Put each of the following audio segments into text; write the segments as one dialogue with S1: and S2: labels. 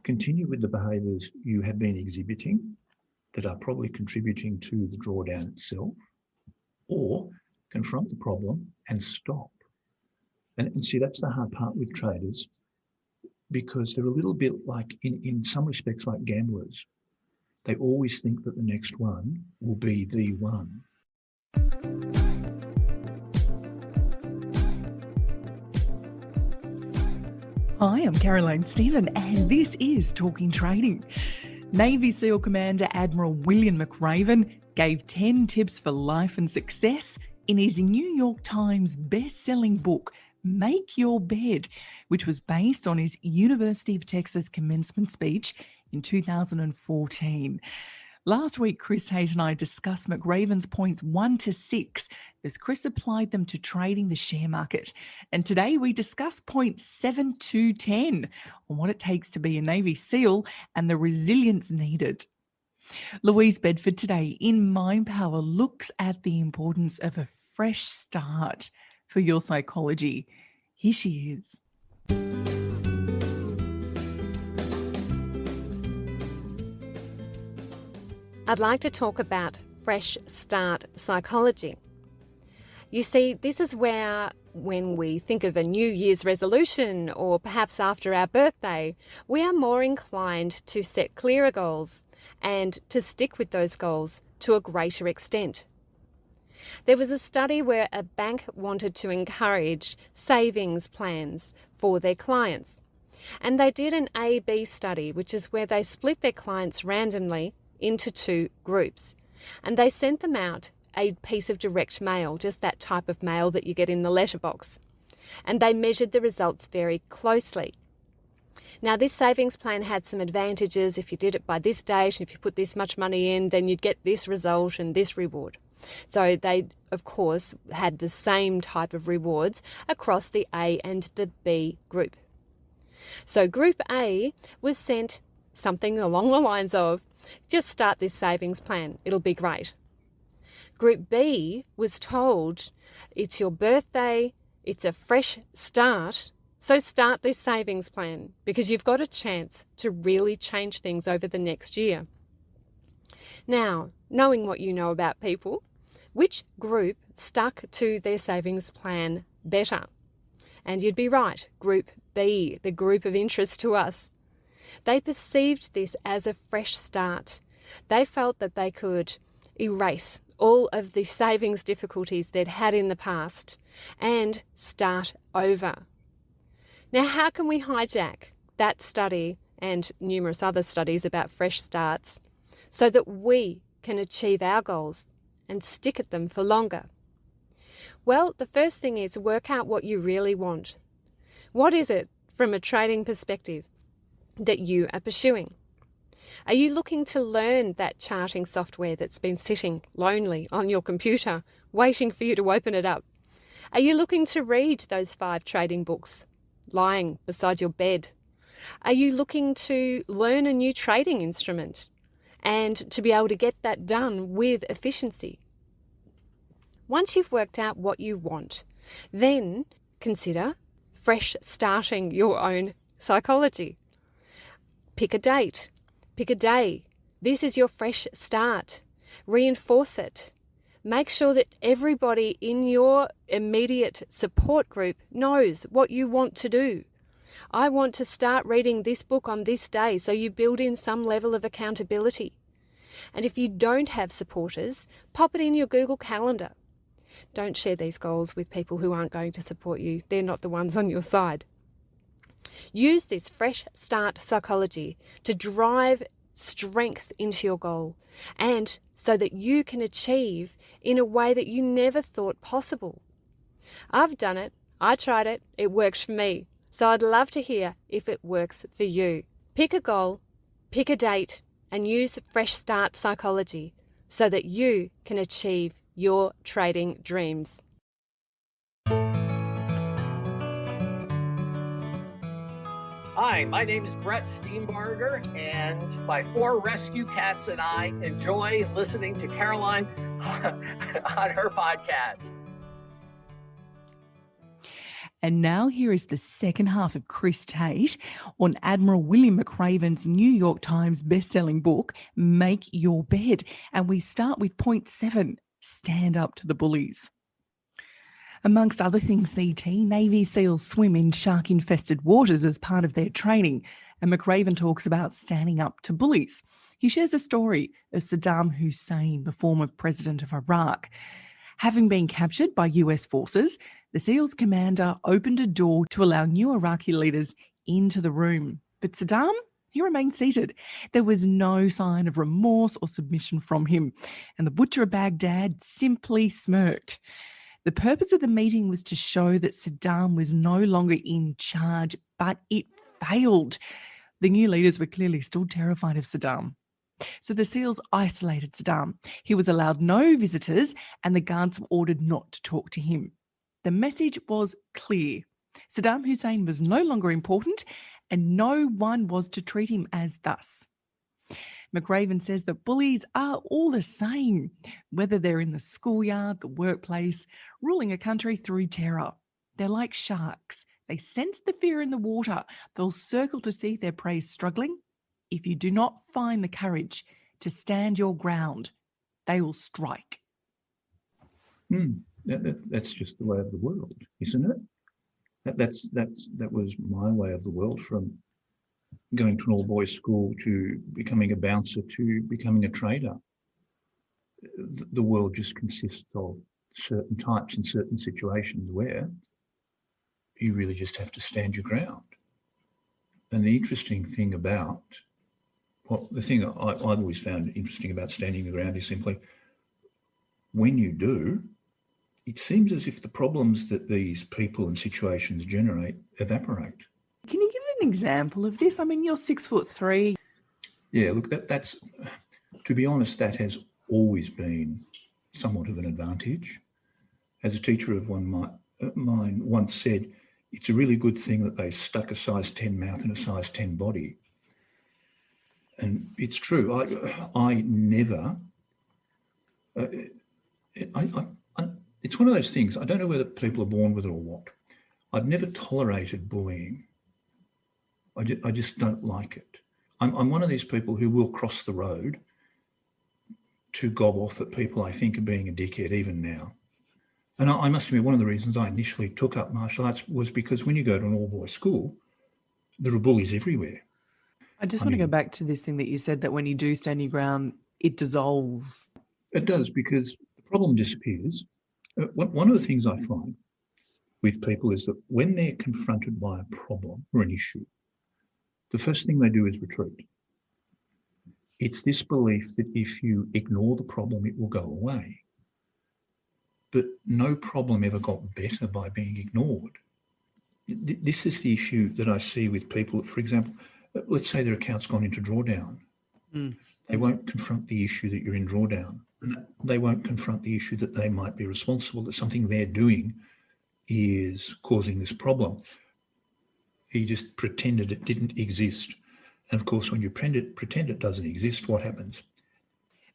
S1: continue with the behaviours you have been exhibiting that are probably contributing to the drawdown itself, or confront the problem and stop. And see, that's the hard part with traders, because they're a little bit like, in some respects, like gamblers. They always think that the next one will be the one.
S2: Hi, I'm Caroline Stephen, and this is Talking Trading. Navy SEAL Commander Admiral William McRaven gave 10 tips for life and success in his New York Times best-selling book, Make Your Bed, which was based on his University of Texas commencement speech in 2014. Last week, Chris Tate and I discussed McRaven's points 1 to 6 as Chris applied them to trading the share market. And today we discuss points 7 to 10 on what it takes to be a Navy SEAL and the resilience needed. Louise Bedford today in Mind Power looks at the importance of a fresh start for your psychology. Here she is.
S3: I'd like to talk about fresh start psychology. You see, this is where, when we think of a New Year's resolution or perhaps after our birthday, we are more inclined to set clearer goals and to stick with those goals to a greater extent. There was a study where a bank wanted to encourage savings plans for their clients. And they did an A/B study, which is where they split their clients randomly into 2 groups. And they sent them out a piece of direct mail, just that type of mail that you get in the letterbox. And they measured the results very closely. Now, this savings plan had some advantages. If you did it by this date, and if you put this much money in, then you'd get this result and this reward. So they, of course, had the same type of rewards across the A and the B group. So Group A was sent something along the lines of, just start this savings plan, it'll be great. Group B was told, it's your birthday, it's a fresh start, so start this savings plan because you've got a chance to really change things over the next year. Now, knowing what you know about people, which group stuck to their savings plan better? And you'd be right, Group B, the group of interest to us. They perceived this as a fresh start. They felt that they could erase all of the savings difficulties they'd had in the past and start over. Now, how can we hijack that study and numerous other studies about fresh starts so that we can achieve our goals and stick at them for longer? Well, the first thing is work out what you really want. What is it, from a trading perspective, that you are pursuing? Are you looking to learn that charting software that's been sitting lonely on your computer, waiting for you to open it up? Are you looking to read those 5 trading books lying beside your bed? Are you looking to learn a new trading instrument and to be able to get that done with efficiency? Once you've worked out what you want, then consider fresh starting your own psychology. Pick a date. Pick a day. This is your fresh start. Reinforce it. Make sure that everybody in your immediate support group knows what you want to do. I want to start reading this book on this day, so you build in some level of accountability. And if you don't have supporters, pop it in your Google Calendar. Don't share these goals with people who aren't going to support you. They're not the ones on your side. Use this fresh start psychology to drive strength into your goal, and so that you can achieve in a way that you never thought possible. I've done it. I tried it. It works for me. So I'd love to hear if it works for you. Pick a goal, pick a date, and use fresh start psychology so that you can achieve your trading dreams.
S4: Hi, my name is Brett Steenbarger, and my 4 rescue cats and I enjoy listening to Caroline on her podcast.
S2: And now here is the second half of Chris Tate on Admiral William McRaven's New York Times best-selling book, Make Your Bed. And we start with point 7, stand up to the bullies. Amongst other things, CT, Navy SEALs swim in shark-infested waters as part of their training. And McRaven talks about standing up to bullies. He shares a story of Saddam Hussein, the former president of Iraq. Having been captured by US forces, the SEALs commander opened a door to allow new Iraqi leaders into the room. But Saddam, he remained seated. There was no sign of remorse or submission from him. And the butcher of Baghdad simply smirked. The purpose of the meeting was to show that Saddam was no longer in charge, but it failed. The new leaders were clearly still terrified of Saddam. So the SEALs isolated Saddam. He was allowed no visitors and the guards were ordered not to talk to him. The message was clear. Saddam Hussein was no longer important and no one was to treat him as thus. McRaven says that bullies are all the same, whether they're in the schoolyard, the workplace, ruling a country through terror. They're like sharks. They sense the fear in the water. They'll circle to see their prey struggling. If you do not find the courage to stand your ground, they will strike.
S1: That's just the way of the world, isn't it? That was my way of the world, from going to an all-boys school to becoming a bouncer to becoming a trader. The world just consists of certain types and certain situations where you really just have to stand your ground. And the interesting thing about, the thing I've always found interesting about standing your ground is simply, when you do, it seems as if the problems that these people and situations generate evaporate.
S2: Can you give an example of this? I mean, you're 6'3".
S1: Yeah, look, that's, to be honest, that has always been somewhat of an advantage. As a teacher of mine once said, it's a really good thing that they stuck a size 10 mouth in a size 10 body. And it's true. I never, it's one of those things, I don't know whether people are born with it or what. I've never tolerated bullying. I just don't like it. I'm one of these people who will cross the road to gob off at people I think are being a dickhead even now. And I must admit, one of the reasons I initially took up martial arts was because when you go to an all-boys school, there are bullies everywhere.
S2: I just want to go back to this thing that you said, that when you do stand your ground, it dissolves.
S1: It does, because the problem disappears. One of the things I find with people is that when they're confronted by a problem or an issue, the first thing they do is retreat. It's this belief that if you ignore the problem, it will go away. But no problem ever got better by being ignored. This is the issue that I see with people. For example, let's say their account's gone into drawdown. They won't confront the issue that you're in drawdown. They won't confront the issue that they might be responsible, that something they're doing is causing this problem. He just pretended it didn't exist. And of course, when you pretend it doesn't exist, what happens?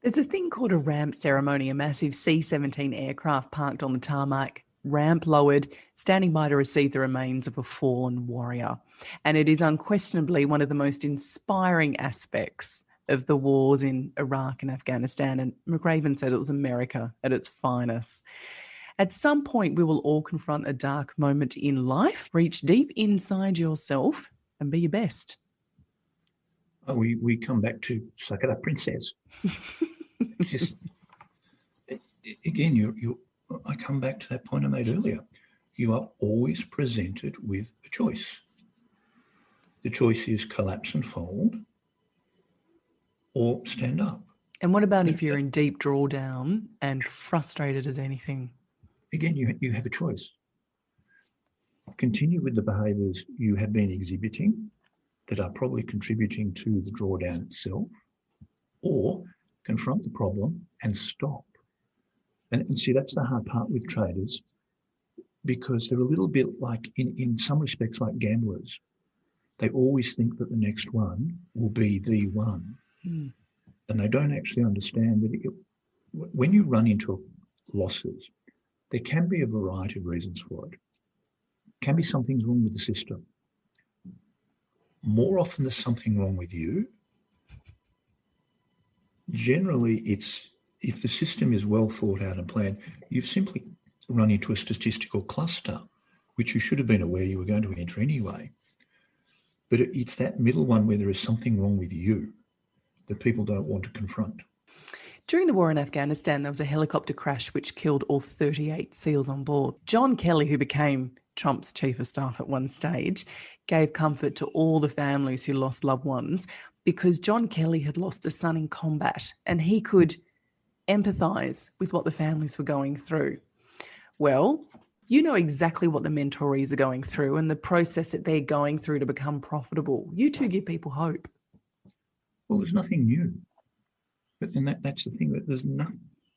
S2: There's a thing called a ramp ceremony, a massive C-17 aircraft parked on the tarmac, ramp lowered, standing by to receive the remains of a fallen warrior. And it is unquestionably one of the most inspiring aspects of the wars in Iraq and Afghanistan. And McRaven said it was America at its finest. At some point, we will all confront a dark moment in life. Reach deep inside yourself and be your best.
S1: We come back to suck it up, princess. Just, again, I come back to that point I made earlier. You are always presented with a choice. The choice is collapse and fold or stand up.
S2: And what about if you're in deep drawdown and frustrated as anything?
S1: Again, you have a choice. Continue with the behaviours you have been exhibiting that are probably contributing to the drawdown itself, or confront the problem and stop. And see, that's the hard part with traders, because they're a little bit like, in some respects, like gamblers. They always think that the next one will be the one. And they don't actually understand that when you run into losses, there can be a variety of reasons for it. It can be something's wrong with the system. More often there's something wrong with you. Generally, it's if the system is well thought out and planned, you've simply run into a statistical cluster, which you should have been aware you were going to enter anyway. But it's that middle one where there is something wrong with you that people don't want to confront.
S2: During the war in Afghanistan, there was a helicopter crash which killed all 38 SEALs on board. John Kelly, who became Trump's chief of staff at one stage, gave comfort to all the families who lost loved ones because John Kelly had lost a son in combat and he could empathise with what the families were going through. Well, you know exactly what the mentorees are going through and the process that they're going through to become profitable. You two give people hope.
S1: Well, there's nothing new. And that's the thing, that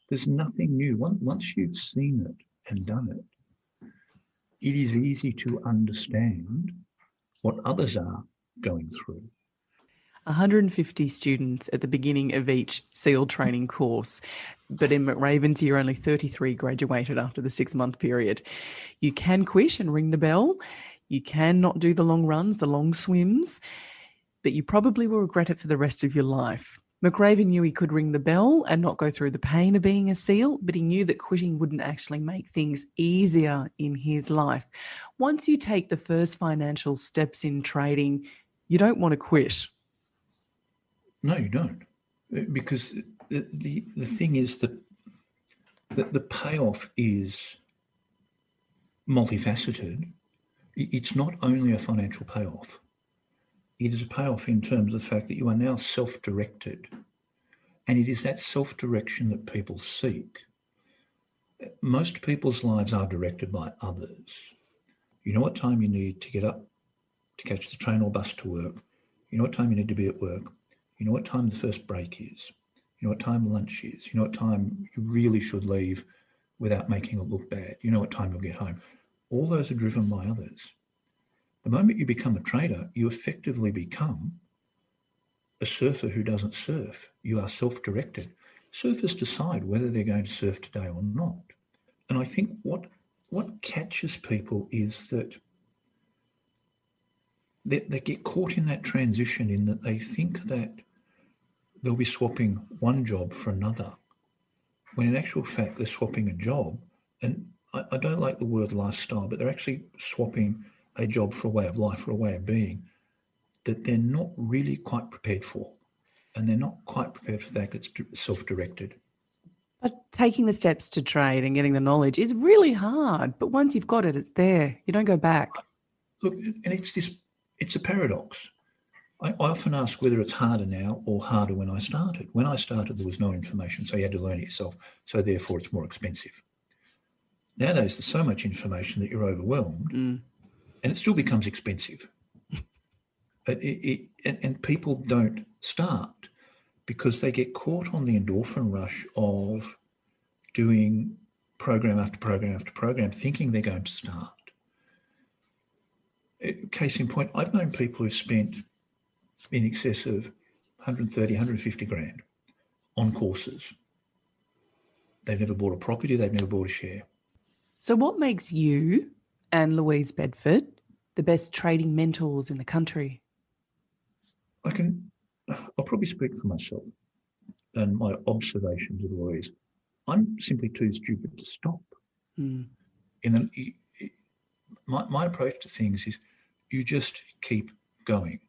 S1: there's nothing new. Once you've seen it and done it, it is easy to understand what others are going through.
S2: 150 students at the beginning of each SEAL training course, but in McRaven's year, only 33 graduated after the 6-month period. You can quit and ring the bell. You can not do the long runs, the long swims, but you probably will regret it for the rest of your life. McRaven knew he could ring the bell and not go through the pain of being a SEAL, but he knew that quitting wouldn't actually make things easier in his life. Once you take the first financial steps in trading, you don't want to quit.
S1: No, you don't. Because the thing is that the payoff is multifaceted. It's not only a financial payoff. It is a payoff in terms of the fact that you are now self-directed. And it is that self-direction that people seek. Most people's lives are directed by others. You know what time you need to get up to catch the train or bus to work. You know what time you need to be at work. You know what time the first break is. You know what time lunch is. You know what time you really should leave without making it look bad. You know what time you'll get home. All those are driven by others. The moment you become a trader, you effectively become a surfer who doesn't surf. You are self-directed. Surfers decide whether they're going to surf today or not. And I think what catches people is that they get caught in that transition, in that they think that they'll be swapping one job for another, when in actual fact they're swapping a job. And I don't like the word lifestyle, but they're actually swapping a job for a way of life or a way of being that they're not really quite prepared for. And they're not quite prepared for that. It's self-directed.
S2: But taking the steps to trade and getting the knowledge is really hard. But once you've got it, it's there. You don't go back.
S1: Look, and it's a paradox. I often ask whether it's harder now or harder when I started. When I started, there was no information, so you had to learn it yourself. So therefore, it's more expensive. Nowadays, there's so much information that you're overwhelmed. And it still becomes expensive. And people don't start because they get caught on the endorphin rush of doing program after program after program, thinking they're going to start. Case in point, I've known people who've spent in excess of 130, 150 grand on courses. They've never bought a property, they've never bought a share.
S2: So what makes you and Louise Bedford the best trading mentors in the country?
S1: I'll probably speak for myself and my observations of Louise. I'm simply too stupid to stop. My approach to things is you just keep going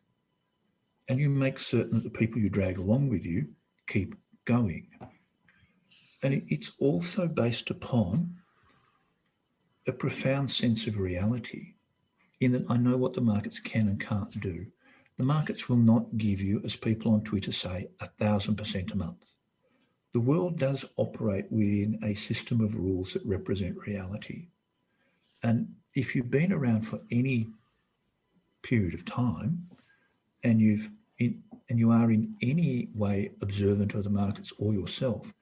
S1: and you make certain that the people you drag along with you keep going. And it's also based upon a profound sense of reality, in that I know what the markets can and can't do. The markets will not give you, as people on Twitter say, 1,000% a month. The world does operate within a system of rules that represent reality. And if you've been around for any period of time and you are in any way observant of the markets or yourself,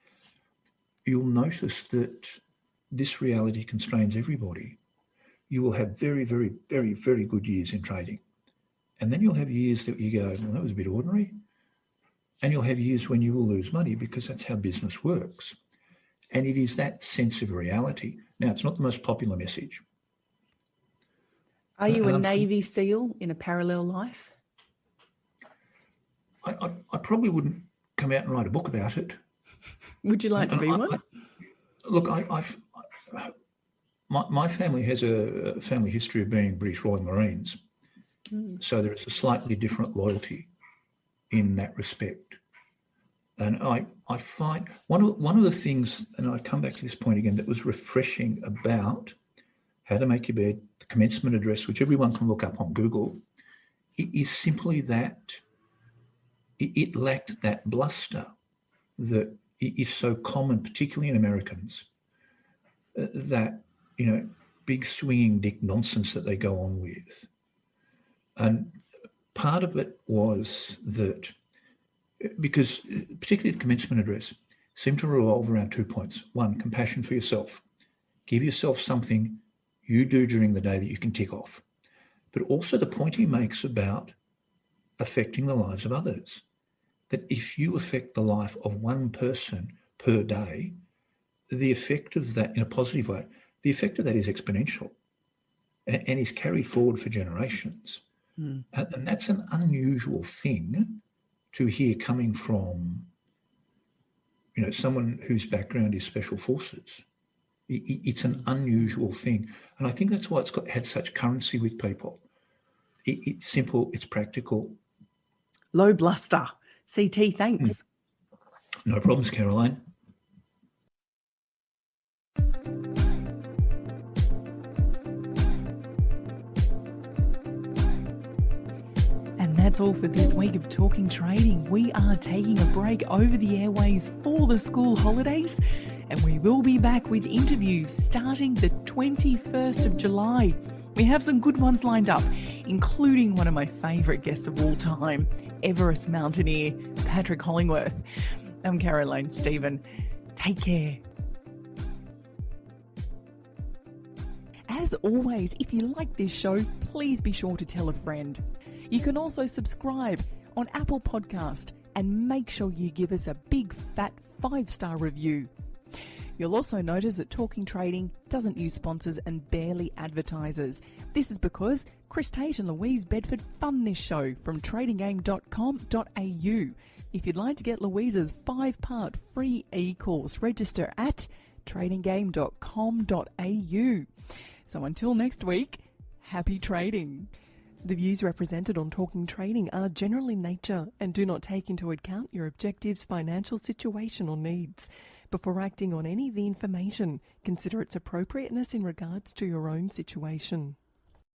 S1: you'll notice that this reality constrains everybody. You will have very, very, very, very good years in trading. And then you'll have years that you go, well, that was a bit ordinary. And you'll have years when you will lose money, because that's how business works. And it is that sense of reality. Now, it's not the most popular message.
S2: Are you
S1: And
S2: a Navy SEAL in a parallel life?
S1: I probably wouldn't come out and write a book about it.
S2: Would you like to be one?
S1: Look, my family has a family history of being British Royal Marines, so there is a slightly different loyalty in that respect. And I find one of the things, and I come back to this point again, that was refreshing about How to Make Your Bed, the commencement address, which everyone can look up on Google, is simply that it lacked that bluster that is so common, particularly in Americans, that, big swinging dick nonsense that they go on with. And part of it was that, because particularly the commencement address seemed to revolve around 2 points. One, compassion for yourself. Give yourself something you do during the day that you can tick off. But also the point he makes about affecting the lives of others. That if you affect the life of one person per day, the effect of that, in a positive way, the effect of that is exponential and is carried forward for generations. And that's an unusual thing to hear coming from, someone whose background is special forces. It's an unusual thing. And I think that's why it's had such currency with people. It's simple, it's practical.
S2: Low bluster. CT, thanks.
S1: No problems, Caroline.
S2: And that's all for this week of Talking Trading. We are taking a break over the airways for the school holidays, and we will be back with interviews starting the 21st of July. We have some good ones lined up, including one of my favourite guests of all time, Everest mountaineer Patrick Hollingworth. I'm Caroline Stephen. Take care. As always, if you like this show, please be sure to tell a friend. You can also subscribe on Apple Podcast and make sure you give us a big fat 5-star review. You'll also notice that Talking Trading doesn't use sponsors and barely advertisers. This is because Chris Tate and Louise Bedford fund this show from tradinggame.com.au. If you'd like to get Louise's 5-part free e-course, register at tradinggame.com.au. So until next week, happy trading. The views represented on Talking Trading are general in nature and do not take into account your objectives, financial situation or needs. Before acting on any of the information, consider its appropriateness in regards to your own situation.